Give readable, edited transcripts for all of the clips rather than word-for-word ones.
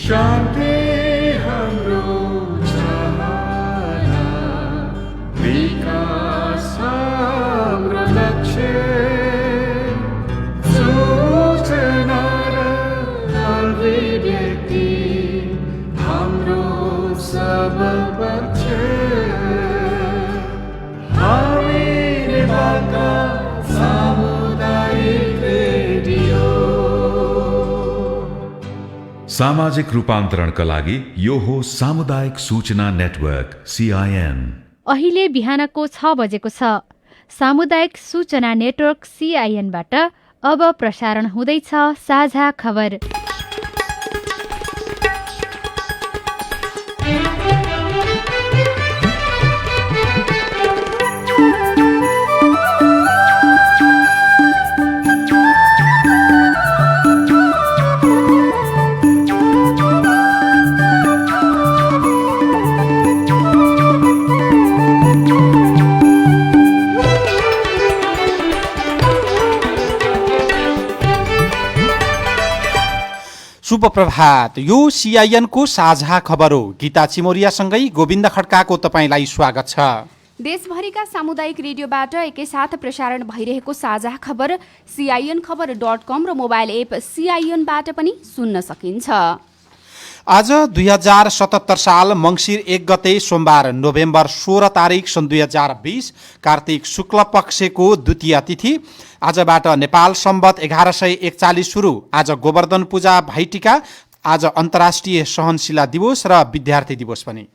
शान्ति हाम्रो चाहना, विकास हाम्रो लक्ष्य, सूचना र अभिव्यक्ति हाम्रो सबल पक्ष। हामी नेपालका सामुदायिक रेडियो। सामाजिक रूपान्तरणका लागि यो हो सामुदायिक सूचना नेटवर्क CIN। अहिले बिहानको 6 बजेको छ। सामुदायिक सूचना नेटवर्क CIN बाट अब प्रसारण हुँदैछ साझा खबर। शुभ प्रभात। यो CIN को साझा खबर हो। गीता चिमोरियासँगै गोविन्द खड्काको तपाईलाई स्वागत छ। देशभरिका सामुदायिक रेडियोबाट एकैसाथ प्रसारण भइरहेको साझा खबर CINखबर.com र मोबाइल एप CIN-बाट पनि सुन्न सकिन्छ। आज 2077 साल मङ्सिर 1 गते सोमबार नोभेम्बर 16 तारिक सन् 2020 कार्तिक शुक्ल पक्षको द्वितीय तिथि। आजबाट नेपाल सम्वत 1141 सुरु। आज गोवर्धन पूजा भाइटिका। आज अन्तर्राष्ट्रिय सहनशीला दिवस र विद्यार्थी दिवस पनि।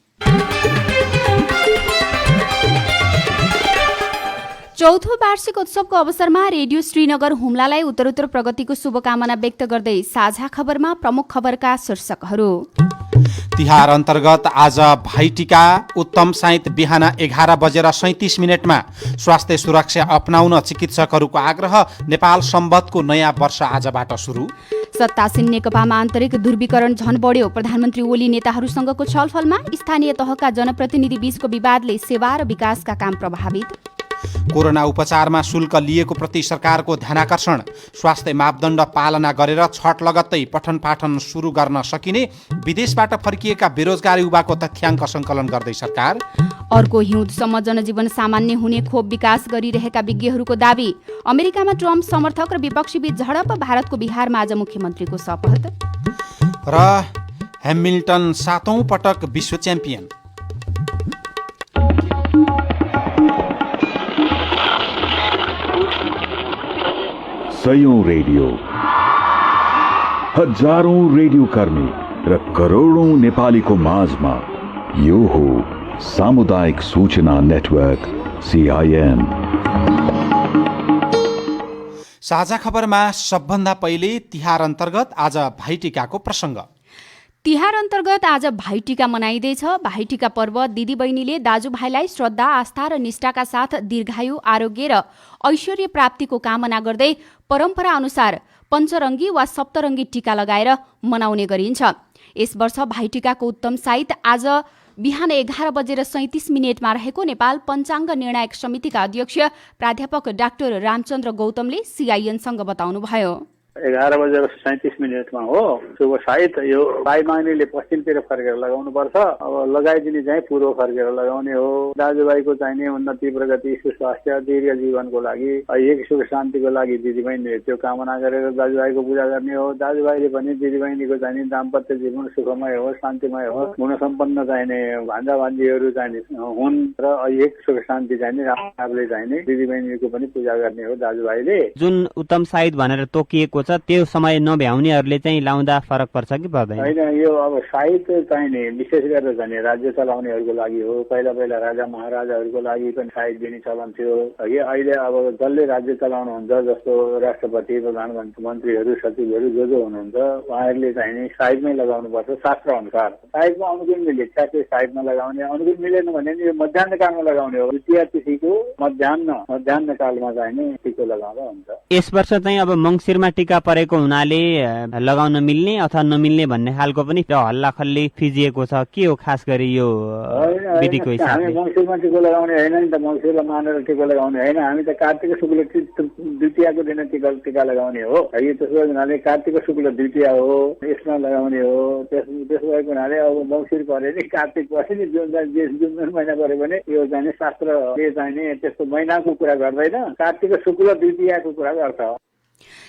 चौथो वार्षिक उत्सवको अवसरमा रेडियो श्रीनगर हुम्लालाई उत्तरोत्तर प्रगतिको शुभकामना व्यक्त गर्दै साझा खबरमा प्रमुख खबरका शीर्षकहरू। तिहार अन्तर्गत आज भाइटिका। उत्तम साइत बिहान 11:37 स्वास्थ्य सुरक्षा अपनाउन चिकित्सकहरूको आग्रह। नेपाल सम्वतको नयाँ वर्ष आजबाट सुरु। सत्तासीन नेकपामा आन्तरिक ध्रुवीकरण झन बढ्यो। प्रधानमन्त्री ओली नेताहरूसँगको छलफलमा स्थानीय तहका जनप्रतिनिधि बीचको विवादले सेवा र विकासका काम प्रभावित। कोरोना उपचारमा शुल्क लिएको प्रति सरकारको ध्यानाकर्षण। स्वास्थ्य मापदण्ड पालना गरेर छठ लगत्तै पठन पाठन सुरु गर्न सकिने। विदेशबाट फर्किएका बेरोजगार युवाको तथ्याङ्क सङ्कलन गर्दै सरकार। अर्को हिउँदसम्म जनजीवन सामान्य हुने खोप विकास गरिरहेका विज्ञहरूको दावी। अमेरिकामा ट्रम्प समर्थक र विपक्षी बीच झडप। भारतको बिहारमा आज मुख्यमन्त्रीको शपथ। र ह्यामिल्टन 7औं पटक विश्व च्याम्पियन। सयौं रेडियो, हजारौं रेडियो कर्मी र करोडौं नेपालीको माझमा यो हो सामुदायिक सूचना नेटवर्क CIN। साझा खबरमा सबभन्दा पहिले तिहार अन्तर्गत आज भाइटिकाको प्रसङ्ग। तिहार अन्तर्गत आज भाइटिका मनाइँदैछ। भाइटिका पर्व दिदीबहिनीले दाजुभाइलाई श्रद्धा, आस्था र निष्ठाका साथ दीर्घायु, आरोग्य र ऐश्वर्य प्राप्तिको कामना गर्दै परम्परा अनुसार पञ्चरङ्गी वा सप्तरङ्गी टीका लगाएर मनाउने गरिन्छ। यस वर्ष भाइटिकाको उत्तम साइत आज बिहान 11:37 रहेको नेपाल पञ्चाङ्ग निर्णायक समितिका अध्यक्ष प्राध्यापक डाक्टर रामचन्द्र गौतमले CIN-सँग बताउनुभयो। 11:37 हो। शुभ साइत यो भाइ माग्नेले पश्चिमतिर फर्केर लगाउनु पर्छ। अब लगाइदिने चाहिँ पूर्व फर्केर लगाउने हो। दाजुभाइको चाहिने उन्नति, प्रगति, सुस्वास्थ्य, दीर्घ जीवनको लागि, एक सुख शान्तिको लागि दिदीबहिनीले त्यो कामना गरेर दाजुभाइको पूजा गर्ने हो। दाजुभाइले पनि दिदीबहिनीको चाहिने दाम्पत्य जीवन सुखमय होस्, शान्तिमय होस्, गुणसम्पन्न चाहिने भान्जा भान्जीहरू चाहिने हुन् र एक सुख शान्ति चाहिने राम्रोले चाहिने दिदीबहिनीको पनि पूजा गर्ने हो दाजुभाइले। जुन उत्तम साइत भनेर तोकिएको छ त्यो समय नभ्याउनेहरूले चाहिँ लाउँदा फरक पर्छ कि पर्दैन? होइन, यो अब साइत चाहिने विशेष गरेर चाहिने राज्य चलाउनेहरूको लागि हो। पहिला पहिला राजा महाराजाहरूको लागि पनि साइत दिने चलन थियो। अहिले अब जसले राज्य चलाउनुहुन्छ, जस्तो राष्ट्रपति, प्रधानमन्त्रीहरू, सचिवहरू जो जो हुनुहुन्छ, उहाँहरूले चाहिने साइडमै लगाउनु पर्छ शास्त्र अनुसार। साइडमा अनुकूल मिले ठ्याक्कै साइडमा लगाउने, अनुकूल मिलेन भने यो मध्याह्न कालमा लगाउने हो। द्वितीय तिथिको मध्याह्न कालमा चाहिने टिको लगाउँदा हुन्छ। यस वर्ष चाहिँ अब मङ्सिरमा टिका भाइटिका परेको हुनाले लगाउन मिल्ने अथवा नमिल्ने भन्ने खालको पनि हल्ला खल्ली फिजिएको छ। के हो खास गरी यो विधिको हामी हिसाबले? मङ्सिरमा टिको लगाउने होइन नि त, मङ्सिरलाई मानेर टिको लगाउने होइन, हामी त कार्तिक शुक्ल द्वितीयाको दिन टिका लगाउने हो। यो त्यसो भएको हुनाले कार्तिक शुक्ल द्वितीया हो, यसमा लगाउने हो। त्यसो भएको हुनाले अब मङ्सिर पऱ्यो नि कार्तिक पऱ्यो नि जुन महिना पऱ्यो भने यो चाहिँ शास्त्रले चाहिँ त्यस्तो महिनाको कुरा गर्दैन, कार्तिक शुक्ल द्वितीयाको कुरा गर्छ।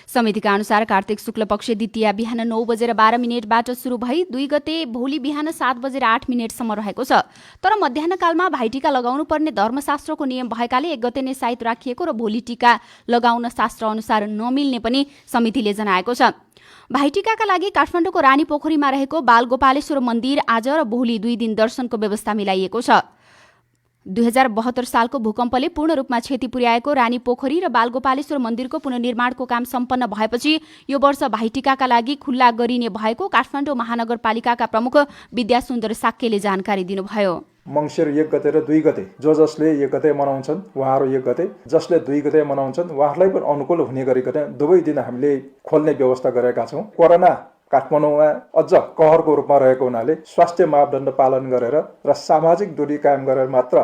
समितिका अनुसार कार्तिक शुक्ल पक्ष द्वितीया बिहान 9:12 सुरु भई 2 गते भोलि बिहान 7:08 रहेको छ। तर मध्याह्नकालमा भाइटिका लगाउनु पर्ने धर्मशास्त्रको नियम भएकाले 1 गते नै साइत राखिएको र भोलि टिका लगाउन शास्त्र अनुसार नमिल्ने पनि समितिले जनाएको छ। भाइटिकाका लागि काठमाडौँको रानी पोखरीमा रहेको बालगोपालेश्वर मन्दिर आज र भोलि 2 दिन दर्शनको व्यवस्था मिलाइएको छ। 2072 सालको भूकम्पले पूर्ण रूपमा क्षति पुर्याएको रानी पोखरी र बालगोपालेश्वर मन्दिरको पुनर्निर्माणको काम सम्पन्न भएपछि यो वर्ष भाइटिकाका लागि खुल्ला गरिने भएको काठमाडौँ महानगरपालिकाका प्रमुख विद्यासुन्दर साक्यले जानकारी दिनुभयो। मङ्सिर 1 गते र 2 गते जसले 1 गते मनाउँछन् उहाँहरू 1 गते, जसले 2 गते मनाउँछन् उहाँहरूलाई पनि अनुकूल हुने गरिकन दुवै दिन हामीले खोल्ने व्यवस्था गरेका छौँ। कोरोना काठमाडौँमा अझ कहरको रूपमा रहेको हुनाले स्वास्थ्य मापदण्ड पालन गरेर र सामाजिक दूरी कायम गरेर मात्र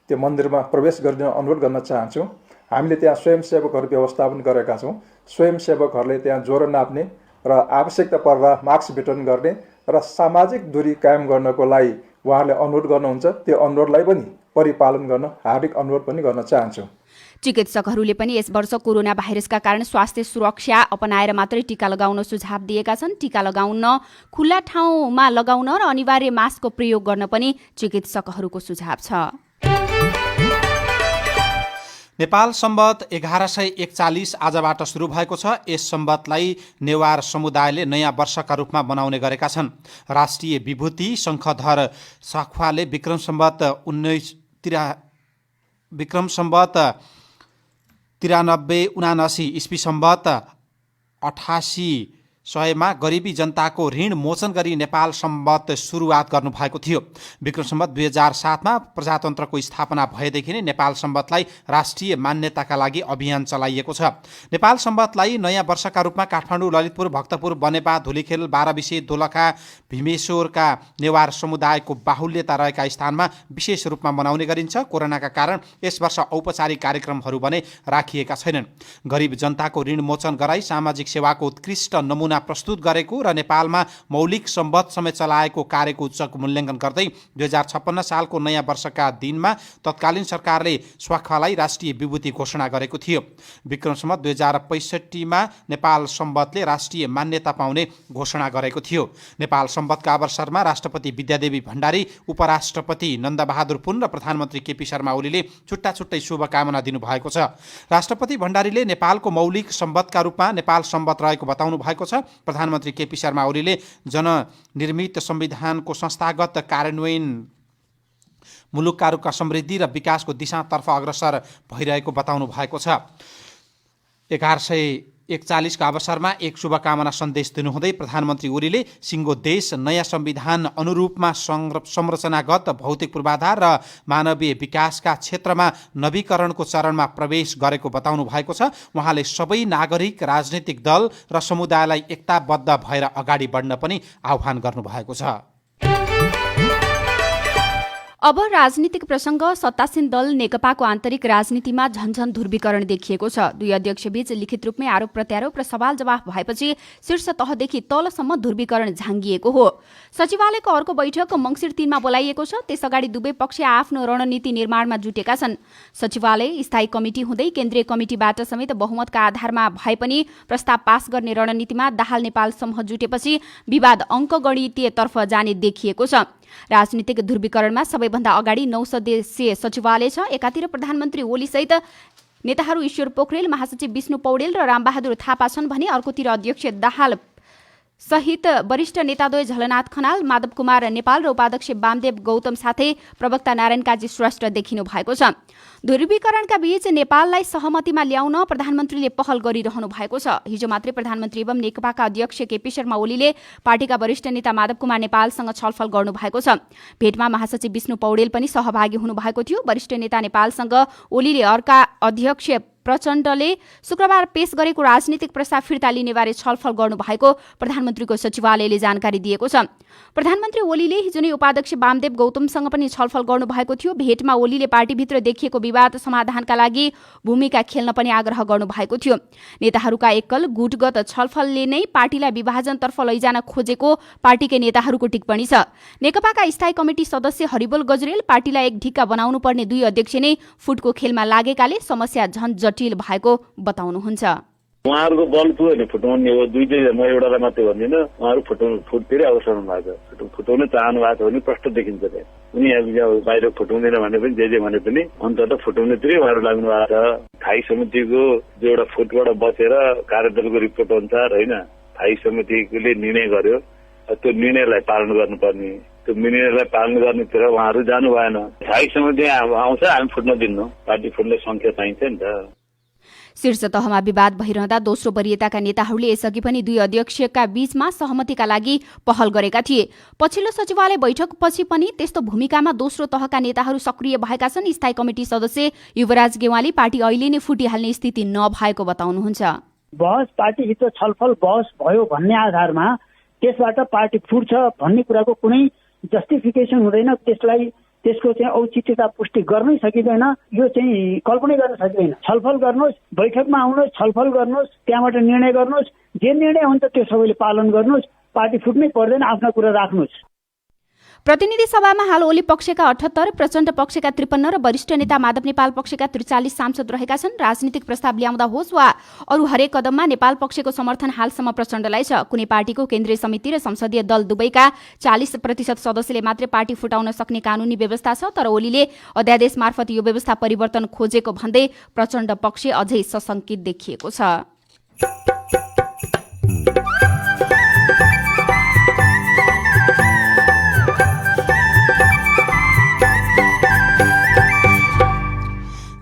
त्यो मन्दिरमा प्रवेश गर्ने अनुरोध गर्न चाहन्छौँ। हामीले त्यहाँ स्वयंसेवकहरू व्यवस्थापन गरेका छौँ। स्वयंसेवकहरूले त्यहाँ ज्वरो नाप्ने र आवश्यकता पर्दा मास्क वितरण गर्ने र सामाजिक दूरी कायम गर्नको लागि उहाँहरूले अनुरोध गर्नुहुन्छ। त्यो अनुरोधलाई पनि परिपालन गर्न हार्दिक अनुरोध पनि गर्न चाहन्छौँ। चिकित्सकहरूले पनि यस वर्ष कोरोना भाइरसका कारण स्वास्थ्य सुरक्षा अपनाएर मात्रै टीका लगाउन सुझाव दिएका छन्। टीका लगाउन खुल्ला ठाउँमा लगाउन र अनिवार्य मास्कको प्रयोग गर्न पनि चिकित्सकहरूको सुझाव छ। नेपाल सम्वत 1141 आजबाट सुरु भएको छ। यस सम्वतलाई नेवार समुदायले नयाँ वर्षका रूपमा मनाउने गरेका छन्। राष्ट्रिय विभूति शङ्खधर साख्वाले विक्रम सम्वत 93-79 इस्वी सम्वत 8800 गरिबी जनताको ऋण मोचन गरी नेपाल सम्वत सुरुवात गर्नुभएको थियो। विक्रम सम्वत 2007 प्रजातन्त्रको स्थापना भएदेखि नै नेपाल सम्वतलाई राष्ट्रिय मान्यताका लागि अभियान चलाइएको छ। नेपाल सम्वतलाई नयाँ वर्षका रूपमा काठमाडौँ, ललितपुर, भक्तपुर, बनेपा, धुलीखेल, बाह्रविसे, दोलखा, भीमेश्वरका नेवार समुदायको बाहुल्यता रहेका स्थानमा विशेष रूपमा मनाउने गरिन्छ। कोरोनाका कारण यस वर्ष औपचारिक कार्यक्रमहरू भने राखिएका छैनन्। गरिब जनताको ऋण मोचन गराई सामाजिक सेवाको उत्कृष्ट नमुना प्रस्तुत गरेको र नेपालमा मौलिक सम्वत समेत चलाएको कार्यको उच्च मूल्याङ्कन गर्दै 2056 सालको नयाँ वर्षका दिनमा तत्कालीन सरकारले स्वाख्वालाई राष्ट्रिय विभूति घोषणा गरेको थियो। विक्रम सम्वत 2065 नेपाल सम्वतले राष्ट्रिय मान्यता पाउने घोषणा गरेको थियो। नेपाल सम्वतका अवसरमा राष्ट्रपति विद्यादेवी भण्डारी, उपराष्ट्रपति नन्दबहादुर पुन र प्रधानमन्त्री केपी शर्मा ओलीले छुट्टा छुट्टै शुभकामना दिनुभएको छ। राष्ट्रपति भण्डारीले नेपालको मौलिक सम्वतका रूपमा नेपाल सम्वत रहेको बताउनु भएको छ। प्रधानमन्त्री केपी शर्मा ओलीले जननिर्मित संविधानको संस्थागत कार्यान्वयन मुलुकका रूपमा समृद्धि र विकासको दिशातर्फ अग्रसर भइरहेको बताउनु भएको छ। 1141 का अवसरमा एक शुभकामना सन्देश दिनुहुँदै प्रधानमन्त्री ओलीले सिङ्गो देश नयाँ संविधान अनुरूपमा संरचनागत भौतिक पूर्वाधार र मानवीय विकासका क्षेत्रमा नवीकरणको चरणमा प्रवेश गरेको बताउनु भएको छ। उहाँले सबै नागरिक, राजनीतिक दल र समुदायलाई एकताबद्ध भएर अगाडि बढ्न पनि आह्वान गर्नुभएको छ। अब राजनीतिक प्रसङ्ग। सत्तासीन दल नेकपाको आन्तरिक राजनीतिमा झन्झन ध्रुवीकरण देखिएको छ। दुई अध्यक्षबीच लिखित रूपमै आरोप प्रत्यारोप र सवाल जवाफ भएपछि शीर्ष तहदेखि तलसम्म ध्रुवीकरण झाङ्गिएको हो। सचिवालयको अर्को बैठक मङ्सिर 3 मा बोलाइएको छ। त्यसअगाडि दुवै पक्ष आफ्नो रणनीति निर्माणमा जुटेका छन्। सचिवालय स्थायी कमिटी हुँदै केन्द्रीय कमिटीबाट समेत बहुमतका आधारमा भए पनि प्रस्ताव पास गर्ने रणनीतिमा दाहाल नेपाल समूह जुटेपछि विवाद अङ्कगणितीयतर्फ जाने देखिएको छ। राजनीतिक ध्रुवीकरणमा सबैभन्दा अगाडि 9 सदस्यीय सचिवालय छ। एकातिर प्रधानमन्त्री ओली सहित नेताहरू ईश्वर पोखरेल, महासचिव विष्णु पौडेल र रामबहादुर थापा छन् भने अर्कोतिर अध्यक्ष दाहाल सहित वरिष्ठ नेताद्वय झलनाथ खनाल, माधव कुमार नेपाल र उपाध्यक्ष वामदेव गौतम साथै प्रवक्ता नारायण काजी श्रेष्ठ देखिनु भएको छ। ध्रुवीकरणका बीच नेपाललाई सहमतिमा ल्याउन प्रधानमन्त्रीले पहल गरिरहनु भएको छ। हिजो मात्रै प्रधानमन्त्री एवं नेकपाका अध्यक्ष केपी शर्मा ओलीले पार्टीका वरिष्ठ नेता माधव कुमार नेपालसँग छलफल गर्नुभएको छ। भेटमा महासचिव विष्णु पौडेल पनि सहभागी हुनुभएको थियो। वरिष्ठ नेता नेपालसँग ओलीले अर्का अध्यक्ष प्रचण्डले शुक्रबार पेश गरेको राजनीतिक प्रस्ताव फिर्ता लिने बारे छलफल गर्नुभएको प्रधानमन्त्रीको सचिवालयले जानकारी दिएको छ। प्रधानमन्त्री ओलीले हिजो नै उपाध्यक्ष वामदेव गौतमसँग पनि छलफल गर्नुभएको थियो। भेटमा ओलीले पार्टीभित्र देखिएको विवाद समाधानका लागि भूमिका खेल्न पनि आग्रह गर्नुभएको थियो। नेताहरूका एकल गुटगत छलफलले नै पार्टीलाई विभाजनतर्फ लैजान खोजेको पार्टीकै नेताहरूको टिप्पणी छ। नेकपाका स्थायी कमिटी सदस्य हरिबोल गजरेल पार्टीलाई एक ढिक्का बनाउनु पर्ने दुई अध्यक्ष नै फुटको खेलमा लागेकाले समस्या झन जटिल भएको बताउनुहुन्छ। उहाँहरूको बल पो होइन फुटाउने हो, दुईटै म एउटालाई मात्रै भन्दिनँ, उहाँहरू फुट्दै अवसर भएको छ। फुटाउन चाहनु भएको छ भने प्रष्ट देखिन्छ। त्यहाँ उनी बाहिर फुटाउँदैन भने पनि जे भने पनि अन्ततः फुटाउनेतिरै उहाँहरू लाग्नु भएको छ। स्थायी समितिको जो एउटा फुटबाट बचेर कार्यदलको रिपोर्ट अनुसार होइन, स्थायी समितिले निर्णय गर्यो, त्यो निर्णयलाई पालन गर्नुपर्ने, त्यो निर्णयलाई पालन गर्नेतिर उहाँहरू जानु भएन। स्थायी समिति आउँछ, हामी फुट्न दिन्नौँ, पार्टी फुट्ने संख्या चाहिन्छ नि त। शीर्ष तहमा विवाद भइरहँदा दोस्रो वरियताका नेताहरूले यसअघि पनि दुई अध्यक्षका बीचमा सहमतिका लागि पहल गरेका थिए। पछिल्लो सचिवालय बैठकपछि पनि त्यस्तो भूमिकामा दोस्रो तहका नेताहरू सक्रिय भएका छन्। स्थायी कमिटी सदस्य युवराज गेवाली पार्टी अहिले नै फुटिहाल्ने स्थिति नभएको बताउनुहुन्छ। बहस पार्टीभित्र छलफल बहस भयो भन्ने आधारमा त्यसबाट पार्टी फुट्छ भन्ने कुराको कुनै जस्टिफिकेसन हुँदैन। त्यसको चाहिँ औचित्यता पुष्टि गर्नै सकिँदैन। यो चाहिँ कल्पनै गर्न सकिँदैन। छलफल गर्नुहोस्, बैठकमा आउनुहोस्, छलफल गर्नुहोस्, त्यहाँबाट निर्णय गर्नुहोस्, जे निर्णय हुन्छ त्यो सबैले पालन गर्नुहोस्। पार्टी फुट्नै पर्दैन, आफ्ना कुरा राख्नुहोस्। प्रतिनिधि सभामा हाल ओली पक्षका 78, प्रचण्ड पक्षका 53 र वरिष्ठ नेता माधव नेपाल पक्षका 43 सांसद रहेका छन्। राजनीतिक प्रस्ताव ल्याउँदा होस् वा अरू हरेक कदममा नेपाल पक्षको समर्थन हालसम्म प्रचण्डलाई छ। कुनै पार्टीको केन्द्रीय समिति र संसदीय दल दुवैका 40% सदस्यले मात्रै पार्टी फुटाउन सक्ने कानूनी व्यवस्था छ। तर ओलीले अध्यादेश मार्फत यो व्यवस्था परिवर्तन खोजेको भन्दै प्रचण्ड पक्ष अझै सशंकित देखिएको छ।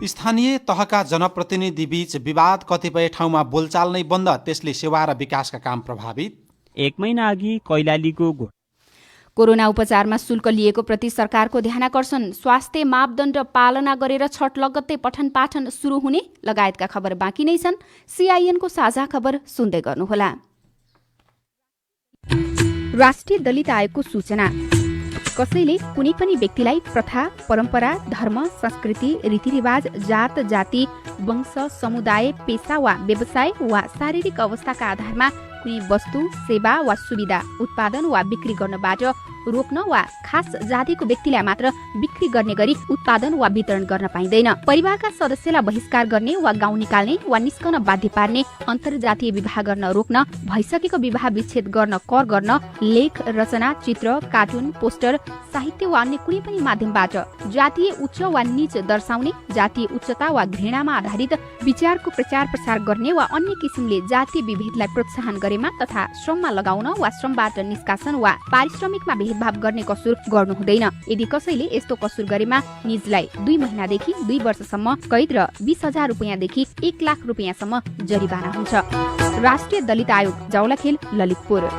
स्थानीय तहका जनप्रतिनिधि बीच विवाद, कतिपय ठाउँमा बोलचाल नै बन्द, त्यसले सेवा र विकासका काम प्रभावित। 1 महिना अघि कैलालीको कोरोना उपचारमा शुल्क लिएको प्रति सरकारको ध्यानाकर्षण, स्वास्थ्य मापदण्ड पालना गरेर छठ लगत्तै पठन पाठन सुरु हुने लगायतका खबर बाँकी नै छन्। CIN को साझा खबर सुन्दै गर्नुहोला। राष्ट्रिय दलित आयोगको सूचना। कसैले कुनै पनि व्यक्तिलाई प्रथा, परम्परा, धर्म, संस्कृति, रीतिरिवाज, जात, जाति, वंश, समुदाय, पेशा वा व्यवसाय वा शारीरिक अवस्थाका आधारमा कुनै वस्तु, सेवा वा सुविधा उत्पादन वा बिक्री गर्नबाट रोक्न वा खास जातिको व्यक्तिलाई मात्र बिक्री गर्ने गरी उत्पादन वा वितरण गर्न पाइँदैन। परिवारका सदस्यलाई बहिष्कार गर्ने वा गाउँ निकाल्ने वा निस्कन बाध्य पार्ने, अन्तर्जातीय विवाह गर्न रोक्न, भइसकेको विवाह विच्छेद गर्न, कर गर्न, लेख, रचना, चित्र, कार्टुन, पोस्टर, साहित्य वा अन्य कुनै पनि माध्यमबाट जातीय उच्च वा नीच दर्शाउने, जातीय उच्चता वा घृणामा आधारित विचारको प्रचार प्रसार गर्ने वा अन्य किसिमले जातीय विभेदलाई प्रोत्साहन गरेमा तथा श्रममा लगाउन वा श्रमबाट निष्कासन वा पारिश्रमिकमा भेदभाव गर्ने कसुर गर्नु हुँदैन। यदि कसैले यस्तो कसुर गरेमा निजलाई 2 महिनादेखि 2 वर्षसम्म कैद र 20,000 रुपियाँदेखि 1 लाख रुपियाँसम्म जरिवाना हुन्छ। राष्ट्रिय दलित आयोग, जाउलाखेल, ललितपुर।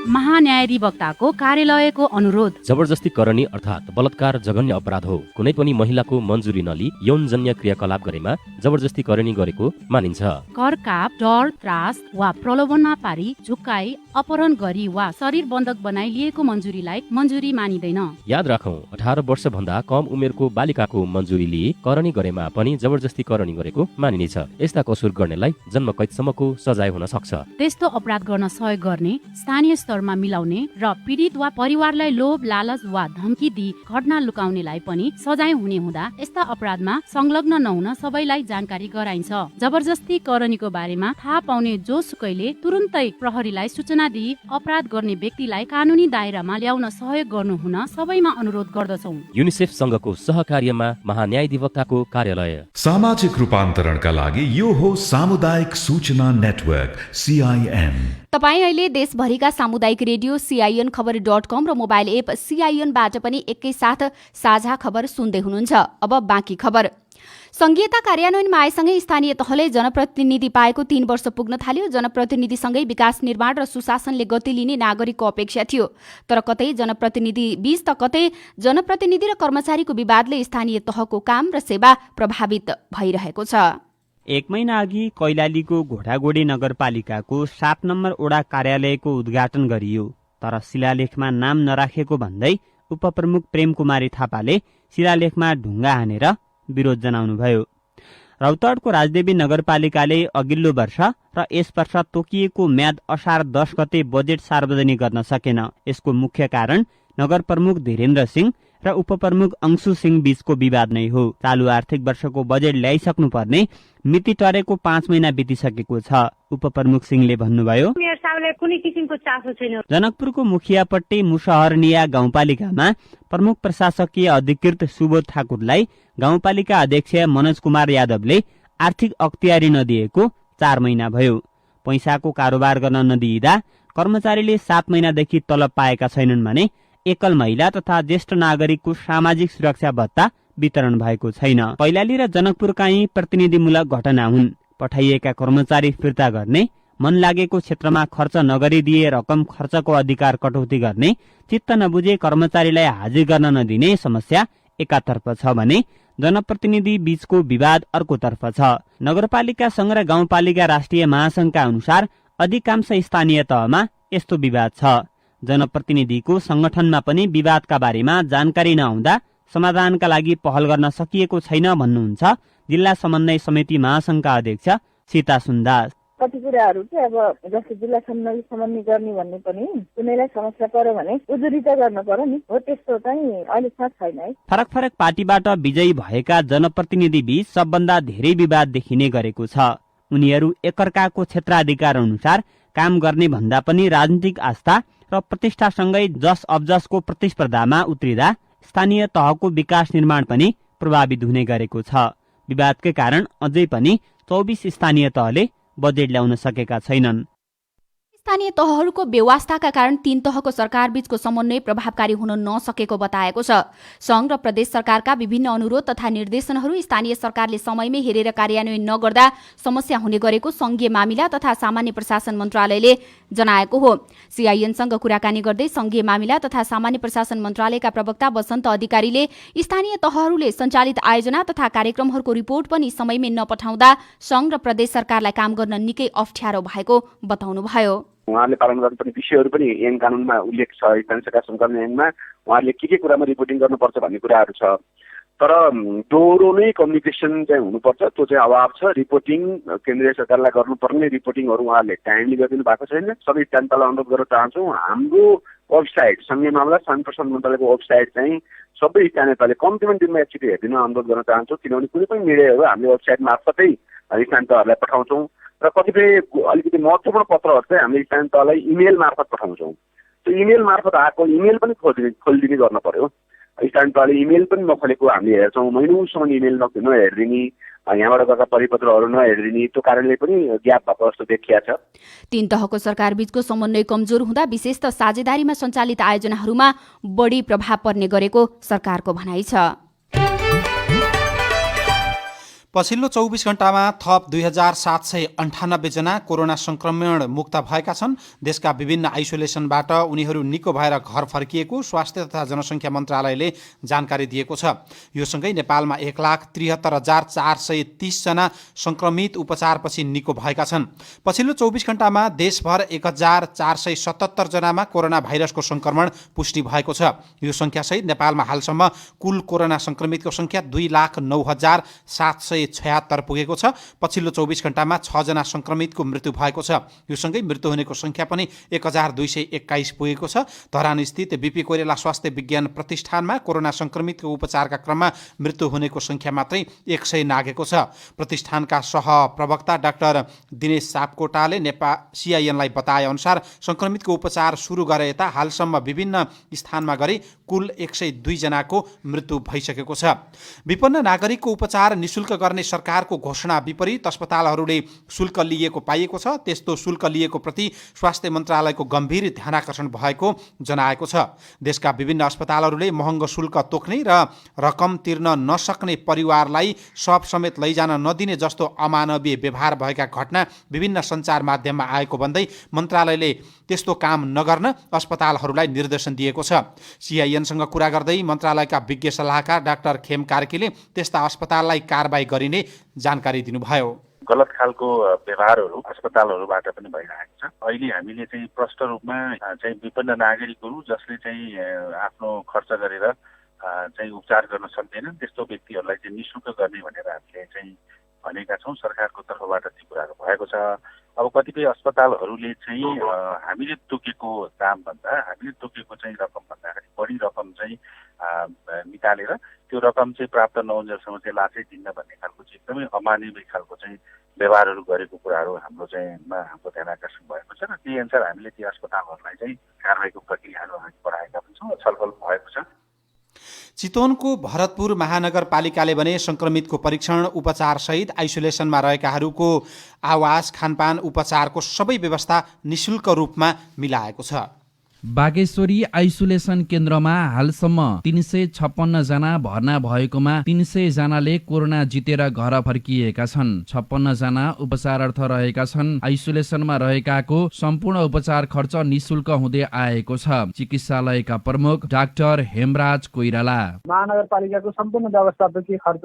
महान्यायाधिवक्ताको कार्यालयको अनुरोध। जबरजस्ती करणी अर्थात् बलात्कार जघन्य अपराध हो। कुनै पनि महिलाको मन्जुरी नलिई यौनजन्य क्रियाकलाप गरेमा जबरजस्ती करणी गरेको मानिन्छ। करकाप, डर, त्रास वा प्रलोभनमा पारी, झुक्काई, अपहरण गरी वा शरीर बन्धक बनाई लिएको मन्जुरीलाई मन्जुरी मानिँदैन। याद राखौं, 18 वर्ष भन्दा कम उमेरको बालिकाको मन्जुरी लिई करणी गरेमा पनि जबरजस्ती करणी गरेको मानिनेछ। यस्ता कसुर गर्नेलाई जन्म कैदसम्मको सजाय हुन सक्छ। त्यस्तो अपराध गर्न सहयोग गर्ने, स्थानीय स्तरमा मिलाउने र पीडित वा परिवारलाई लोभ, लालच वा धम्की दिई घटना लुकाउनेलाई पनि सजाय हुने हुँदा यस्ता अपराधमा संलग्न नहुन सबैलाई जानकारी गराइन्छ। जबरजस्ती करणीको बारेमा थाहा पाउने जोसुकैले तुरुन्तै प्रहरीलाई सूचना दिई अपराध गर्ने व्यक्तिलाई कानुनी दायरामा ल्याउन सहयोग गर्नु हुन सबैमा अनुरोध गर्दछौं। युनिसेफ संघको सहकार्यमा महान्यायाधिवक्ताको कार्यालय। सामाजिक रूपान्तरणका लागि यो हो सामुदायिक सूचना नेटवर्क CIN। तपाईँ अहिले देशभरिका सामुदायिक रेडियो CIN-खबर.com र मोबाइल एप CIN-बाट पनि एकैसाथ साझा खबर सुन्दै हुनुहुन्छ। अब बाँकी खबर। संघीयता कार्यान्वयनमा आएसँगै स्थानीय तहले जनप्रतिनिधि पाएको 3 वर्ष पुग्न थाल्यो। जनप्रतिनिधिसँगै विकास निर्माण र सुशासनले गति लिने नागरिकको अपेक्षा थियो, तर कतै जनप्रतिनिधि बीच त कतै जनप्रतिनिधि र कर्मचारीको विवादले स्थानीय तहको काम र सेवा प्रभावित भइरहेको छ। 1 महिना अघि कैलालीको घोडागोडी नगरपालिकाको 7 नम्बर वडा कार्यालयको उद्घाटन गरियो, तर शिलालेखमा नाम नराखेको भन्दै उपप्रमुख प्रेम कुमारी थापाले शिलालेखमा ढुङ्गा हानेर विरोध जनाउनुभयो। रौतहटको राजदेवी नगरपालिकाले अघिल्लो वर्ष र यस वर्ष तोकिएको म्याद असार 10 गते बजेट सार्वजनिक गर्न सकेन। यसको मुख्य कारण नगर प्रमुख धीरेन्द्र सिंह र उपप्रमुख अंशु सिंह बीचको विवाद नै हो। चालु आर्थिक वर्षको बजेट ल्याइसक्नुपर्ने मिति टरेको 5 महिना बितिसकेको छ। उपप्रमुख सिंहले भन्नुभयो, कुनै किसिमको चासो छैन। जनकपुरको मुखियापट्टि मुसहरनिया गाउँपालिकामा प्रमुख प्रशासकीय अधिकृत सुबोध ठाकुरलाई गाउँपालिका अध्यक्ष मनोज कुमार यादवले आर्थिक अख्तियारी नदिएको 4 महिना भयो। पैसाको कारोबार गर्न नदिइदा कर्मचारीले 7 महिनादेखि तलब पाएका छैनन् भने एकल महिला तथा ज्येष्ठ नागरिकको सामाजिक सुरक्षा भत्ता वितरण भएको छैन। कैलाली र जनकपुरका यी प्रतिनिधिमूलक घटना हुन्। पठाइएका कर्मचारी फिर्ता गर्ने, मन लागेको क्षेत्रमा खर्च नगरिदिए रकम खर्चको अधिकार कटौती गर्ने, चित्त नबुझे कर्मचारीलाई हाजिर गर्न नदिने समस्या एकातर्फ छ भने जनप्रतिनिधि बीचको विवाद अर्कोतर्फ छ। नगरपालिका संघ र गाउँपालिका राष्ट्रिय महासंघका अनुसार अधिकांश स्थानीय तहमा यस्तो विवाद छ। जनप्रतिनिधिको संगठनमा पनि विवादका बारेमा जानकारी नहुँदा समाधानका लागि पहल गर्न सकिएको छैन भन्नुहुन्छ जिल्ला समन्वय समिति महासंघका अध्यक्ष सीता सुन्दास। कति कुराहरू चाहिँ अब जस्तो जिल्ला समन्वय गर्ने भन्ने पनि कुनैलाई समस्या पर्यो भने उजुरी त गर्न पर्यो नि, हो त्यस्तो चाहिँ अहिलेसम्म छैन है। फरक फरक पार्टीबाट विजयी भएका जनप्रतिनिधि बीच सबभन्दा धेरै विवाद देखिने गरेको छ। उनीहरू एकअर्काको क्षेत्राधिकार अनुसार काम गर्ने भन्दा पनि राजनीतिक आस्था र प्रतिष्ठासँगै जस अबजसको प्रतिस्पर्धामा उत्रिँदा स्थानीय तहको विकास निर्माण पनि प्रभावित हुने गरेको छ। विवादकै कारण अझै पनि 24 स्थानीय तहले बजेट ल्याउन सकेका छैनन्। स्थानीय तहहरूको बेवास्ताका कारण 3 तहको सरकार बीचको समन्वय प्रभावकारी हुन नसकेको बताएको छ। संघ र प्रदेश सरकारका विभिन्न अनुरोध तथा निर्देशनहरू स्थानीय सरकारले समयमै हेरेर कार्यान्वयन नगर्दा समस्या हुने गरेको संघीय मामिला तथा सामान्य प्रशासन मन्त्रालयले जनाएको हो। CIN-सँग कुराकानी गर्दै संघीय मामिला तथा सामान्य प्रशासन मन्त्रालयका प्रवक्ता वसन्त अधिकारीले स्थानीय तहहरूले सञ्चालित आयोजना तथा कार्यक्रमहरूको रिपोर्ट पनि समयमै नपठाउँदा संघ र प्रदेश सरकारलाई काम गर्न निकै अप्ठ्यारो भएको बताउनुभयो। उहाँले पालन गर्नुपर्ने विषयहरू पनि ऐन कानूनमा उल्लेख छ। स्थानीय सरकार संकलन ऐनमा उहाँहरूले के कुरामा रिपोर्टिङ गर्नुपर्छ भन्ने कुराहरू छ, तर दोहोरो नै कम्युनिकेसन चाहिँ हुनुपर्छ, त्यो चाहिँ अभाव छ। रिपोर्टिङ केन्द्रीय सरकारलाई गर्नुपर्ने रिपोर्टिङहरू उहाँहरूले टाइमली गरिदिनु भएको छैन। सबै स्थानीयतालाई अनुरोध गर्न चाहन्छौँ, हाम्रो वेबसाइट संघीय मामला सामान्य प्रशासन मन्त्रालयको वेबसाइट चाहिँ सबै स्थानीयताले कम्तीमा दिनमा एकचोटि हेरिदिन अनुरोध गर्न चाहन्छौँ, किनभने कुनै पनि मिडियाहरू हामीले वेबसाइट मार्फतै स्थानीय तहहरूलाई पठाउँछौँ र कतिपय अलिकति महत्त्वपूर्ण पत्रहरू चाहिँ हामीले स्थानीय तहलाई इमेल मार्फत पठाउँछौँ। त्यो इमेल मार्फत आएको इमेल पनि खोलिदिने गर्न पर्यो। स्थानीय तहले इमेल पनि नखोलेको हामीले हेर्छौँ, महिनौसम्म इमेल नहेरिदिने, यहाँबाट गएका परिपत्रहरू नहेरिदिने, त्यो कारणले पनि ग्याप भएको जस्तो देखिया छ। 3 तहको सरकार बीचको समन्वय कमजोर हुँदा विशेष त साझेदारीमा सञ्चालित आयोजनाहरूमा बढी प्रभाव पर्ने गरेको सरकारको भनाइ छ। पछिल्लो 24 घण्टामा थप 2798 जना कोरोना संक्रमण मुक्त भएका छन्। देशका विभिन्न आइसोलेसनबाट उनीहरू निको भएर घर फर्किएको स्वास्थ्य तथा जनसङ्ख्या मन्त्रालयले जानकारी दिएको छ। यो सँगै नेपालमा 1,73,430 जना संक्रमित उपचारपछि निको भएका छन्। पछिल्लो 24 घण्टामा देशभर 1,477 जनामा कोरोना भाइरसको संक्रमण पुष्टि भएको छ। यो संख्यासहित नेपालमा हालसम्म कुल कोरोना संक्रमितको संख्या 2,09,776 पुगेको छ। पछिल्लो 24 घण्टामा 6 जना संक्रमितको मृत्यु भएको छ। यो सँगै मृत्यु हुनेको संख्या पनि 1,221 पुगेको छ। धरान स्थित BP कोइराला स्वास्थ्य विज्ञान प्रतिष्ठानमा कोरोना संक्रमितको उपचारका क्रममा मृत्यु हुनेको संख्या मात्रै 100 नागेको छ। प्रतिष्ठानका सहप्रवक्ता डाक्टर दिनेश सापकोटाले CIN-लाई बताए अनुसार संक्रमितको उपचार सुरु गरे यता हालसम्म विभिन्न स्थानमा गरी कुल 102 जनाको मृत्यु भइसकेको छ। विपन्न नागरिकको उपचार निशुल्क गर्नुपर्ने सरकारको घोषणा विपरीत अस्पतालहरूले शुल्क लिएको पाइएको छ। त्यस्तो शुल्क लिएको प्रति स्वास्थ्य मन्त्रालयको गम्भीर ध्यानाकर्षण भएको जनाएको छ। देशका विभिन्न अस्पतालहरूले महँगो शुल्क तोक्ने र रकम तिर्न नसक्ने परिवारलाई शव समेत लैजान नदिने जस्तो अमानवीय व्यवहार भएका घटना विभिन्न सञ्चार माध्यममा आएको भन्दै मन्त्रालयले त्यस्तो काम नगर्न अस्पतालहरूलाई निर्देशन दिएको छ। सिआइएनसँग कुरा गर्दै मन्त्रालयका विज्ञ सल्लाहकार डाक्टर खेम कार्कीले त्यस्ता अस्पताललाई कारबाही गरिने जानकारी दिनुभयो। गलत खालको व्यवहारहरू अस्पतालहरूबाट पनि भइरहेको छ। अहिले हामीले चाहिँ प्रष्ट रूपमा चाहिँ विपन्न नागरिकहरू जसले चाहिँ आफ्नो खर्च गरेर चाहिँ उपचार गर्न सक्दैनन् त्यस्तो व्यक्तिहरूलाई चाहिँ निःशुल्क गर्ने भनेर हामीले चाहिँ भनेका छौँ। सरकारको तर्फबाट त्यो कुराहरू भएको छ। अब कतिपय अस्पतालहरूले चाहिँ हामीले तोकेको दामभन्दा हामीले तोकेको चाहिँ रकम भन्दाखेरि बढी रकम चाहिँ निकालेर त्यो रकम चाहिँ प्राप्त नहुन्जेलसम्म चाहिँ लासै दिन्न भन्ने खालको चाहिँ एकदमै अमानवीय खालको चाहिँ व्यवहारहरू गरेको कुराहरू हाम्रो चाहिँ हाम्रो ध्यान आकर्षण भएको छ र त्यही अनुसार हामीले ती अस्पतालहरूलाई चाहिँ कारबाहीको प्रक्रियाहरू अगाडि बढाएका पनि छौँ। छलफल भएको छ। चितवनको भरतपुर महानगरपालिकाले भने संक्रमितको परीक्षण उपचार सहित आइसोलेसनमा रहेकाहरूको आवास खानपान उपचारको सबै व्यवस्था निःशुल्क रूपमा मिलाएको छ। बागेश्वरी आइसोलेसन केन्द्रमा हालसम्म 356 जना भर्ना भएकोमा 300 जनाले कोरोना जितेर घर फर्किएका छन्। 56 जना उपचारार्थ रहेका छन्। आइसोलेसनमा रहेकाको सम्पूर्ण उपचार खर्च निःशुल्क हुँदै आएको छ। चिकित्सालयका प्रमुख डाक्टर हेमराज कोइराला महानगरपालिकाको सम्पूर्ण व्यवस्थापकीय खर्च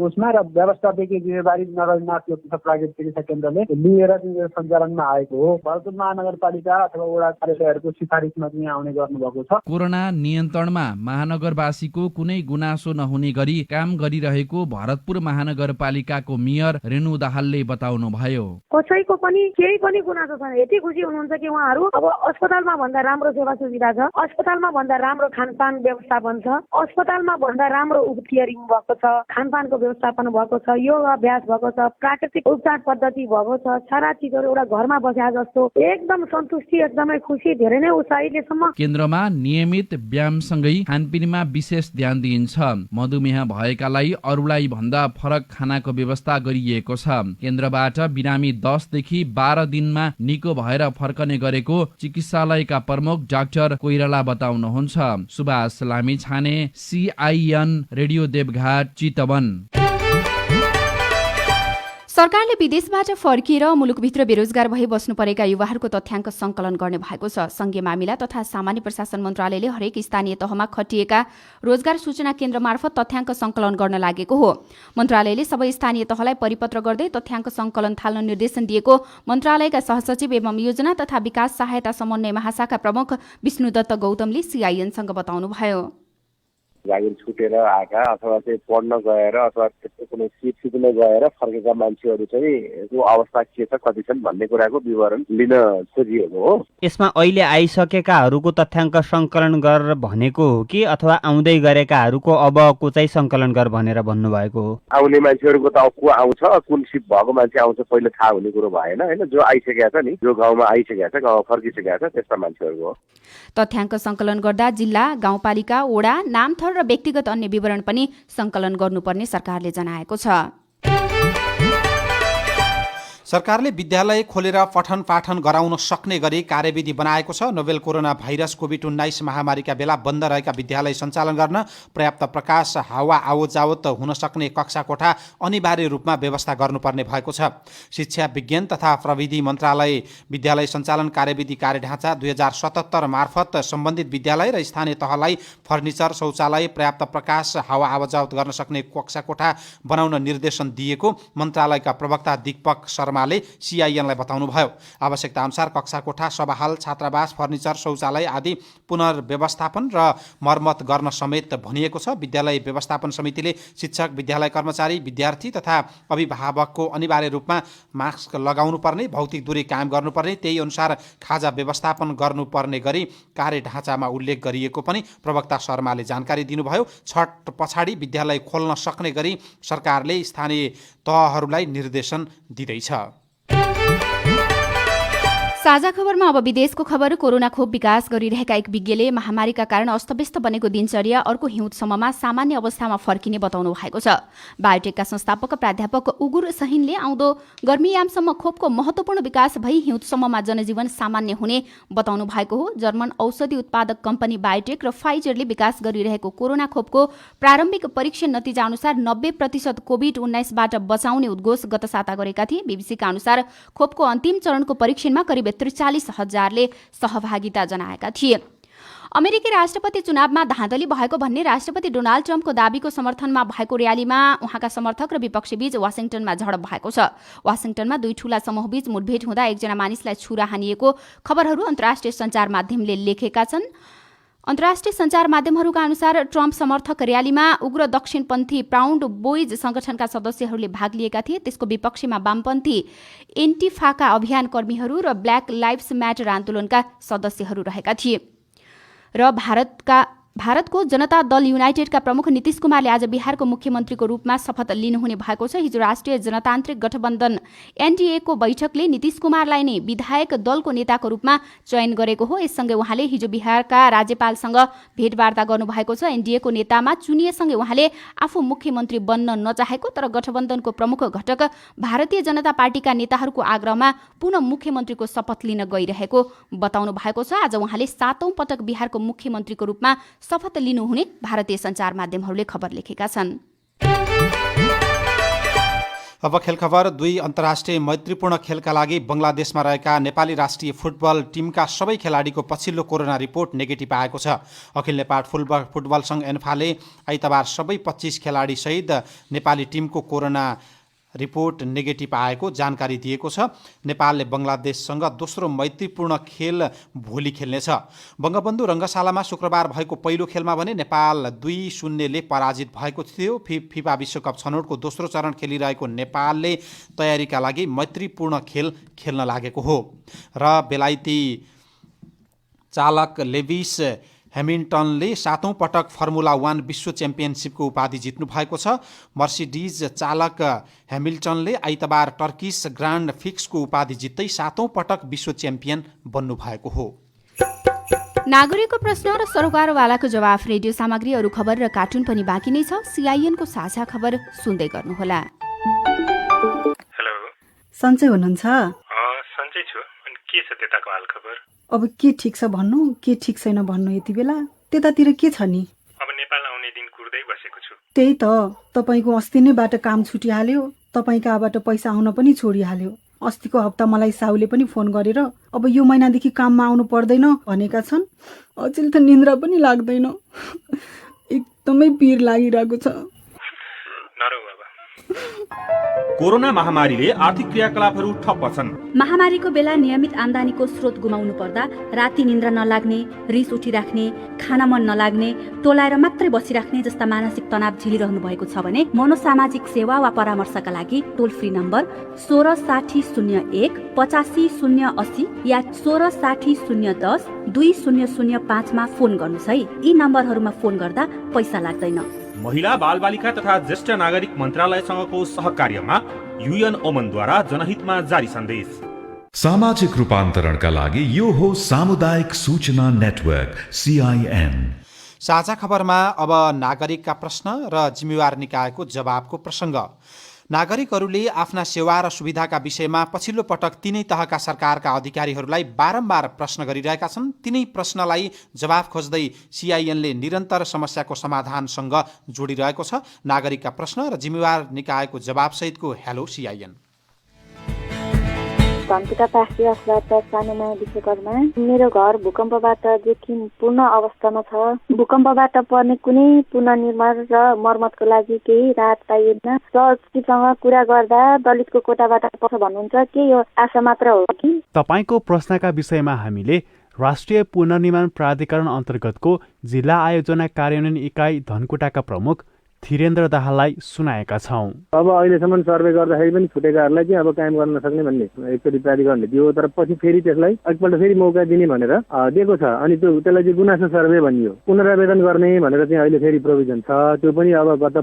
कोषमा र व्यवस्थापकीय जिम्मेवारी नगरनाथ प्राकृतिक चिकित्सा केन्द्रले लिएर सञ्चालनमा आएको हो। भरतपुर महानगरपालिका अथवा वडा कार्यालयहरूको सिफारिस आउने गर्नुभएको छ। कोरोना नियन्त्रणमा महानगरवासीको कुनै गुनासो नहुने गरी काम गरिरहेको भरतपुर महानगरपालिकाको मेयर रेणु दाहालले बताउनु भयो। कसैको पनि केही पनि गुनासो छैन। यति खुसी हुनुहुन्छ कि उहाँहरू अब अस्पतालमा भन्दा राम्रो सेवा सुविधा छ, अस्पतालमा भन्दा राम्रो खानपान व्यवस्थापन छ, अस्पतालमा भन्दा राम्रो उपचारिङ भएको छ, खानपानको व्यवस्थापन भएको छ, योग अभ्यास भएको छ, प्राकृतिक उपचार पद्धति भएको छ, सारा चिजहरू एउटा घरमा बस्या जस्तो एकदम सन्तुष्टि, एकदमै खुसी, धेरै नै उत्साह। केन्द्रमा नियमित व्यायामसँगै खानपिनमा विशेष ध्यान दिइन्छ। मधुमेह भएकालाई अरूलाई भन्दा फरक खानाको व्यवस्था गरिएको छ। केन्द्रबाट बिरामी 10 देखि 12 दिनमा निको भएर फर्कने गरेको चिकित्सालयका प्रमुख डाक्टर कोइराला बताउनुहुन्छ। सुभाष लामी छाने, सिआइएन रेडियो देवघाट, चितवन। सरकारले विदेशबाट फर्किएर मुलुकभित्र बेरोजगार भई बस्नु परेका युवाहरूको तथ्याङ्क संकलन गर्ने भएको छ। संघीय मामिला तथा सामान्य प्रशासन मन्त्रालयले हरेक स्थानीय तहमा खटिएका रोजगार सूचना केन्द्र मार्फत तथ्याङ्क संकलन गर्न लागेको हो। मन्त्रालयले सबै स्थानीय तहलाई परिपत्र गर्दै तथ्याङ्क संकलन थाल्न निर्देशन दिएको मन्त्रालयका सहसचिव एवं योजना तथा विकास सहायता समन्वय महाशाखा प्रमुख विष्णुदत्त गौतमले सिआइएनसँग बताउनुभयो। जागिर छुटेर आएका अथवा चाहिँ पढ्न गएर अथवा त्यस्तो कुनै सिट सिक्न गएर फर्केका मान्छेहरू चाहिँ को अवस्था के छ, कति छन् भन्ने कुराको विवरण लिन खोजिएको हो। यसमा अहिले आइसकेकाहरूको तथ्याङ्क संकलन गर भनेको हो कि अथवा आउँदै गरेकाहरूको अबको चाहिँ संकलन गर भनेर भन्नुभएको हो? आउने मान्छेहरूको त को आउँछ, कुन सिट भएको मान्छे आउँछ पहिले थाहा हुने कुरो भएन होइन। जो आइसकेका छ नि, जो गाउँमा आइसकेका छ, गाउँमा फर्किसकेका छ, त्यस्ता मान्छेहरूको हो। तथ्याङ्क संकलन गर्दा जिल्ला, गाउँपालिका, वडा, नामथर र व्यक्तिगत अन्य विवरण पनि संकलन गर्नुपर्ने सरकारले जनाएको छ। सरकारले विद्यालय खोलेर पठन पाठन गराउन सक्ने गरी कार्यविधि बनाएको छ। नोभेल कोरोना भाइरस कोभिड-19 महामारीका बेला बन्द रहेका विद्यालय सञ्चालन गर्न पर्याप्त प्रकाश, हावा आवतजावत हुन सक्ने कक्षा कोठा अनिवार्य रूपमा व्यवस्था गर्नुपर्ने भएको छ। शिक्षा विज्ञान तथा प्रविधि मन्त्रालय विद्यालय सञ्चालन कार्यविधि कार्यढाँचा 2077 मार्फत सम्बन्धित विद्यालय र स्थानीय तहलाई फर्निचर, शौचालय, पर्याप्त प्रकाश, हावा आवतजावत गर्न सक्ने कक्षा कोठा बनाउन निर्देशन दिएको मन्त्रालयका प्रवक्ता दीपक शर्मा सिआइएनलाई बताउनुभयो। आवश्यकता अनुसार कक्षा कोठा, सभाहाल, छात्रावास, फर्निचर, शौचालय आदि पुनर्व्यवस्थापन र मर्मत गर्न समेत भनिएको छ। विद्यालय व्यवस्थापन समितिले शिक्षक, विद्यालय कर्मचारी, विद्यार्थी तथा अभिभावकको अनिवार्य रूपमा मास्क लगाउनुपर्ने, भौतिक दूरी कायम गर्नुपर्ने, त्यही अनुसार खाजा व्यवस्थापन गर्नुपर्ने गरी कार्यढाँचामा उल्लेख गरिएको पनि प्रवक्ता शर्माले जानकारी दिनुभयो। छठ पछाडि विद्यालय खोल्न सक्ने गरी सरकारले स्थानीय तहहरूलाई निर्देशन दिँदैछ। साझा खबरमा अब विदेशको खबर। कोरोना खोप विकास गरिरहेका एक विज्ञले महामारीका कारण अस्तव्यस्त बनेको दिनचर्या अर्को हिउँदसम्ममा सामान्य अवस्थामा फर्किने बताउनु भएको छ। बायोटेकका संस्थापक प्राध्यापक उगुर सहिनले आउँदो गर्मीयामसम्म खोपको महत्वपूर्ण विकास भई हिउँदसम्ममा जनजीवन सामान्य हुने बताउनु भएको हो। जर्मन औषधि उत्पादक कम्पनी बायोटेक र फाइजरले विकास गरिरहेको कोरोना खोपको प्रारम्भिक परीक्षण नतिजा अनुसार 90% कोभिड-19बाट बचाउने उद्घोष गत साता गरेका थिए। बीबीसीका अनुसार खोपको अन्तिम चरणको परीक्षणमा करिब 43,000ले सहभागिता जनाएका थिए। अमेरिकी राष्ट्रपति चुनावमा धाँधली भएको भन्ने राष्ट्रपति डोनाल्ड ट्रम्पको दाबीको समर्थनमा भएको र्यालीमा उहाँका समर्थक र विपक्षीबीच वाशिङटनमा झडप भएको छ। वाशिङटनमा दुई ठूला समूहबीच मुठभेड हुँदा एकजना मानिसलाई छुरा हानिएको खबरहरू अन्तर्राष्ट्रिय सञ्चार माध्यमले लेखेका छन्। अन्तर्राष्ट्रिय सञ्चार माध्यमहरूका अनुसार ट्रम्प समर्थक र्यालीमा उग्र दक्षिणपन्थी प्राउड बोइज संगठनका सदस्यहरूले भाग लिएका थिए। त्यसको विपक्षमा वामपन्थी एन्टिफाका अभियान कर्मीहरू र ब्ल्याक लाइभ्स म्याटर आन्दोलनका सदस्यहरू रहेका थिए। र भारतको जनता दल युनाइटेडका प्रमुख नीतीश कुमारले आज बिहारको मुख्यमन्त्रीको रूपमा शपथ लिनुहुने भएको छ। हिजो राष्ट्रिय जनतान्त्रिक गठबन्धन एनडीएको बैठकले नीतीश कुमारलाई नै विधायक दलको नेताको रूपमा चयन गरेको हो। यससँगै उहाँले हिजो बिहारका राज्यपालसँग भेटवार्ता गर्नुभएको छ। एनडीएको नेतामा चुनिएसँगै उहाँले आफू मुख्यमन्त्री बन्न नचाहेको तर गठबन्धनको प्रमुख घटक भारतीय जनता पार्टीका नेताहरूको आग्रहमा पुनः मुख्यमन्त्रीको शपथ लिन गइरहेको बताउनु भएको छ। आज उहाँले 7औं पटक बिहारको मुख्यमन्त्रीको रूपमा शपथ लिनुहुने भारतीय सञ्चार माध्यमहरूले खबर लेखेका छन्। अब खेल खबर। 2 अन्तर्राष्ट्रिय मैत्रीपूर्ण खेलका लागि बङ्गलादेशमा रहेका नेपाली राष्ट्रिय फुटबल टिमका सबै खेलाडीको पछिल्लो कोरोना रिपोर्ट नेगेटिभ आएको छ। अखिल नेपाल फुटबल संघ एन्फाले आइतबार सबै 25 खेलाडी सहित नेपाली टिमको कोरोना रिपोर्ट नेगेटिभ आएको जानकारी दिएको छ। नेपालले बङ्गलादेशसँग दोस्रो मैत्रीपूर्ण खेल भोलि खेल्नेछ। बङ्गबन्धु रङ्गशालामा शुक्रबार भएको पहिलो खेलमा भने नेपाल 2-0ले पराजित भएको थियो। फिफा विश्वकप छनौटको दोस्रो चरण खेलिरहेको नेपालले तयारीका लागि मैत्रीपूर्ण खेल खेल्न लागेको हो। र बेलायती चालक लेविस हेमिल्टनले 7औं पटक फर्मुला 1 विश्व च्याम्पियनसिपको उपाधि जित्नु भएको छ। मर्सिडिज चालक हेमिल्टनले आइतबार टर्किस ग्रान्ड फिक्सको उपाधि जित्दै 7औं पटक विश्व च्याम्पियन बन्नु भएको हो। नागरिकको प्रश्न र सरोकारवालाको जवाफ, रेडियो सामग्री, अरू खबर र कार्टुन पनि बाँकी नै छ। सीआईएनको साझा खबर सुन्दै गर्नुहोला। हेलो, सन्चै हुनुहुन्छ? सन्चै छु। अनि के छ त्यताको हाल खबर? अब के ठिक छ भन्नु, के ठिक छैन भन्नु। यति बेला त्यतातिर के छ नि? अब नेपाल आउने दिन कुर्दै बसेको छु। त्यही त, तपाईँको अस्ति नैबाट काम छुटिहाल्यो, तपाईँकाबाट पैसा आउन पनि छोडिहाल्यो। अस्तिको हप्ता मलाई साउले पनि फोन गरेर अब यो महिनादेखि काममा आउनु पर्दैन भनेका छन्। अचेल त निन्द्रा पनि लाग्दैन, एकदमै पिर लागिरहेको छ। कोरोना महामारीले आर्थिक क्रियाकलापहरू ठप्प छन्। महामारीको बेला नियमित आम्दानीको स्रोत गुमाउनु पर्दा राति निन्द्रा नलाग्ने, रिस उठिराख्ने, खाना मन नलाग्ने, टोलाएर मात्रै बसिराख्ने जस्ता मानसिक तनाव झेलिरहनु भएको छ भने मनोसामाजिक सेवा वा परामर्शका लागि टोल फ्री नम्बर 166001 85080 या 166010 2005 मा फोन गर्नुहोस् है। यी नम्बरहरूमा फोन गर्दा पैसा लाग्दैन। महिला बालबालिका तथा ज्येष्ठ नागरिक मन्त्रालयसँगको सहकार्यमा युएन ओमनद्वारा जनहितमा जारी सन्देश। सामाजिक रूपान्तरणका लागि यो हो सामुदायिक सूचना नेटवर्क सीआईएन। साझा खबरमा अब नागरिकका प्रश्न र जिम्मेवार निकायको जवाबको प्रसङ्ग। नागरिकहरूले आफ्ना सेवा र सुविधाका विषयमा पछिल्लो पटक तिनै तहका सरकारका अधिकारीहरूलाई बारम्बार प्रश्न गरिरहेका छन्। तिनै प्रश्नलाई जवाफ खोज्दै सीआईएनले निरन्तर समस्याको समाधानसँग जोडिरहेको छ। नागरिकका प्रश्न र जिम्मेवार निकायको जवाबसहितको हेलो सीआईएन। धनकुटा पास्टी अस्पताल सानोमा विश्वकर्मा। मेरो घर भूकम्पबाट जोखिम पूर्ण अवस्थामा छ। भूकम्पबाट पर्ने कुनै पुनर्निर्माण र मर्मतको लागि केही राहत पाइएन। सचिवसँग कुरा गर्दा दलितको कोटाबाट पर्छ भन्नुहुन्छ, के यो आशा मात्र हो कि? तपाईको प्रश्नका विषयमा हामीले राष्ट्रिय पुनर्निर्माण प्राधिकरण अन्तर्गतको जिल्ला आयोजना कार्यान्वयन इकाइ धनकुटाका प्रमुख धीरेन्द्र दाहाललाई सुनाएका छौं। अब अहिलेसम्म सर्वे गर्दाखेरि पनि छुटेकाहरूलाई चाहिँ अब कायम गर्न नसक्ने भन्ने एकचोटि प्राधिकरणले दियो, तर पछि फेरि त्यसलाई एकपल्ट फेरि मौका दिने भनेर दिएको छ। अनि त्यसलाई चाहिँ गुनासो सर्वे भनियो, पुनरावेदन गर्ने भनेर चाहिँ अहिले फेरि प्रोभिजन छ। त्यो पनि अब गत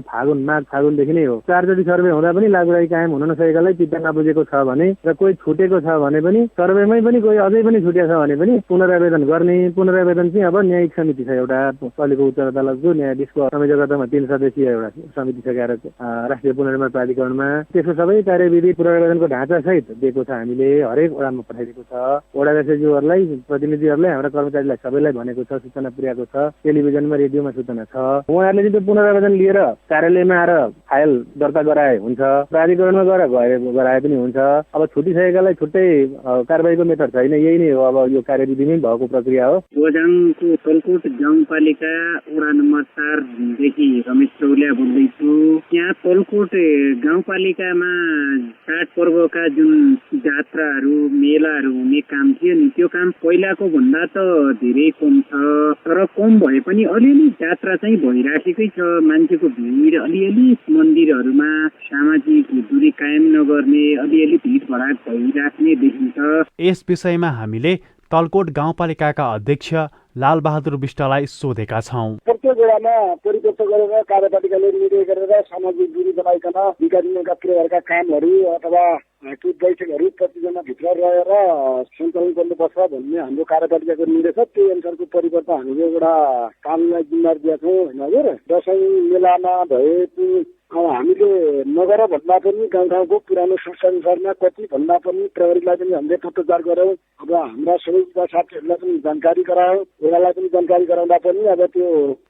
माघ फागुनदेखि नै हो। 4 चोटि सर्वे हुँदा पनि लागुराई कायम हुन नसकेकालाई चित्त नबुझेको छ भने र कोही छुटेको छ भने पनि सर्वेमै पनि कोही अझै पनि छुटेको छ भने पनि पुनरावेदन गर्ने। पुनरावेदन चाहिँ अब न्यायिक समिति छ, एउटा तलेको उच्च अदालतको न्यायाधीशको संयोजकतामा 3 सदस्यीय एउटा समिति छ राष्ट्रिय पुनर्निर्माण प्राधिकरणमा। त्यसको सबै कार्यविधि पुनरावेदनको ढाँचा सहित दिएको छ, हामीले हरेक वडामा पठाइदिएको छ। वडा सचिवहरूलाई, प्रतिनिधिहरूलाई, हाम्रा कर्मचारीलाई सबैलाई भनेको छ, सूचना पुर्याएको छ, टेलिभिजनमा रेडियोमा सूचना छ। उहाँहरूले चाहिँ त्यो पुनरावेदन लिएर कार्यालयमा आएर फाइल दर्ता गराए हुन्छ, प्राधिकरणमा गराए पनि हुन्छ। अब छुटिसकेकालाई छुट्टै कारबाहीको मेथड छैन, यही नै हो। अब यो कार्यविधिमै भएको प्रक्रिया हो। गोजाङको तलकोट गाउँपालिका वडा नम्बर 4 देखि रमेश चौलिया बोल्दैछु। यहाँ तलकोट गाउँपालिकामा चाडपर्वका जुन जात्राहरू मेलाहरू हुने काम थियो नि, त्यो काम पहिलाको भन्दा त धेरै कम छ, तर कम भए पनि अलिअलि जात्रा चाहिँ भइराखेकै छ। मान्छेको भिड अलिअलि, मन्दिरहरूमा सामाजिक दूरी कायम नगर्ने अलिअलि भिड भडाट भइराख्ने देखिन्छ। यस विषयमा हामीले तलकोट गाउँपालिकाका अध्यक्ष लालबहादुर विष्टलाई सोधेका छौं। प्रत्येक बेलामा परिवर्तन गरेर कार्यपालिकाले निर्णय गरेर सामाजिक दूरी बनाइकन विगत दिनका पूर्वका कामहरू अथवा त्यो बैठकहरू प्रतिजना भित्र रहेर सञ्चालन गर्नुपर्छ भन्ने हाम्रो कार्यपालिकाको निर्णय छ। त्यो अनुसारको परिवर्तन हामीले एउटा कामलाई जिम्मेवारी दिएका छौँ होइन हजुर। दसैँ मेलामा भए हामीले नगर भन्दा पनि गाउँठाउँको पुरानो संस्कारअनुसारमा कति भन्दा पनि प्रहरीलाई पनि हामीले पत्रचार गऱ्यौँ। अब हाम्रा सबै साथीहरूलाई पनि जानकारी गरायौँ, उनीहरूलाई पनि जानकारी गराउँदा पनि अब त्यो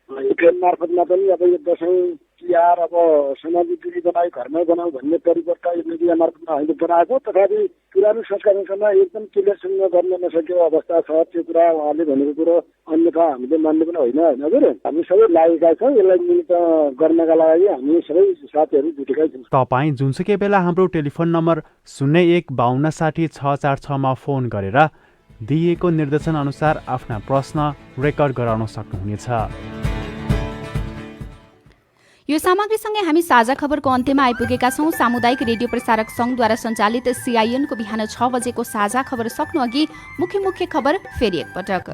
एफएम मार्फतमा पनि अब यो दसैँ तिहार अब सामाजिक दूरी बनाई घरमै बनाऊ भन्ने परिवर्तन मिडिया मार्फतमा हामीले बनाएको। तथापि पुरानो संस्कारअनुसारमा एकदम क्लियरसँग गर्न नसकेको अवस्था छ। त्यो कुरा उहाँले भनेको कुरो अन्यथा हामीले मान्ने पनि होइन होइन हजुर। हामी सबै लागेका छौँ, यसलाई निमित्त गर्नका लागि हामी सबै साथीहरू जुटेकै छौँ। तपाईँ जुनसुकै बेला हाम्रो टेलिफोन नम्बर 015260 मा फोन गरेर दिइएको निर्देशन अनुसार आफ्ना प्रश्न रेकर्ड गराउन सक्नुहुनेछ। यो सामग्रीसँगै हामी साझा खबरको अन्त्यमा आइपुगेका छौं। सामुदायिक रेडियो प्रसारक संघद्वारा सञ्चालित CIN को बिहान 6 बजेको साझा खबर सक्नु अघि मुख्य खबर फेरि एकपटक।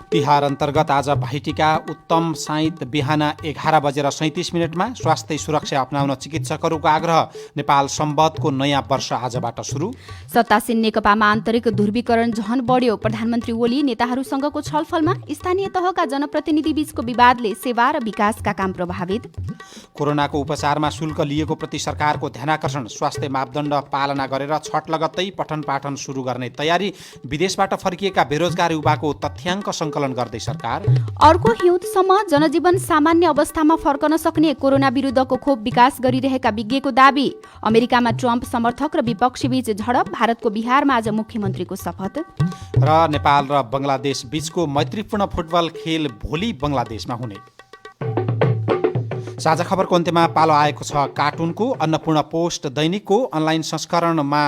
तिहार अन्तर्गत आज भाइटिका उत्तम साइत बिहान 11:37 स्वास्थ्य सुरक्षा अपनाउन चिकित्सकहरूको आग्रह। नेपाल सम्बतको नयाँ वर्ष आजबाट सुरु। सत्तासीन नेकपामा आन्तरिक ध्रुवीकरण झन बढ्यो। प्रधानमन्त्री ओली नेताहरूसँगको छलफलमा स्थानीय तहका जनप्रतिनिधि बीचको विवादले सेवा र विकासका काम प्रभावित। कोरोनाको उपचारमा शुल्क लिएको प्रति सरकारको ध्यानाकर्षण। स्वास्थ्य मापदण्ड पालना गरेर छठ लगत्तै पठन पाठन सुरु गर्ने तयारी। विदेशबाट फर्किएका बेरोजगार युवाको तथ्याङ्क सङ्कलन गर्दै सरकार। अर्को हिउँदसम्म जनजीवन सामान्य अवस्थामा फर्कन सक्ने कोरोना विरुद्धको खोप विकास गरिरहेका विज्ञको दाबी। अमेरिकामा ट्रम्प समर्थक र विपक्षी बीच झडप। भारतको बिहारमा आज मुख्यमन्त्रीको शपथ। र नेपाल र बङ्गलादेश बीचको मैत्रीपूर्ण फुटबल खेल भोलि बङ्गलादेशमा हुने। साझा खबरको अन्त्यमा पालो आएको छ कार्टुनको। अन्नपूर्ण पोस्ट दैनिकको अनलाइन संस्करणमा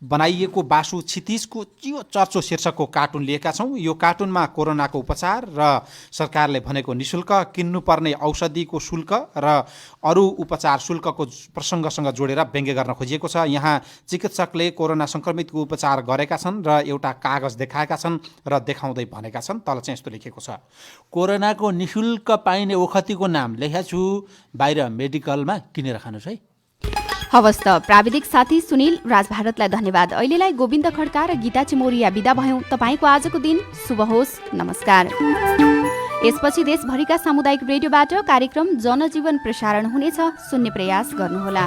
बनाइएको बासु क्षितिजको चियो चर्चो शीर्षकको कार्टुन लिएका छौँ। यो कार्टुनमा कोरोनाको उपचार र सरकारले भनेको निशुल्क किन्नुपर्ने औषधिको शुल्क र अरू उपचार शुल्कको प्रसङ्गसँग जोडेर व्यङ्ग्य गर्न खोजिएको छ। यहाँ चिकित्सकले कोरोना सङ्क्रमितको उपचार गरेका छन् र एउटा कागज देखाएका छन् र देखाउँदै भनेका छन्। तल चाहिँ यस्तो लेखेको छ, कोरोनाको निशुल्क पाइने ओखतीको नाम लेखेको छु, बाहिर मेडिकलमा किनेर खानुहोस् है। हवस् त प्राविधिक साथी सुनिल राज भारतलाई धन्यवाद। अहिलेलाई गोविन्द खड्का र गीता चिमोरिया बिदा भयौँ। तपाईँको आजको दिन शुभ होस्। नमस्कार। यसपछि देशभरिका सामुदायिक रेडियोबाट कार्यक्रम जनजीवन प्रसारण हुनेछ। सुन्ने प्रयास गर्नुहोला।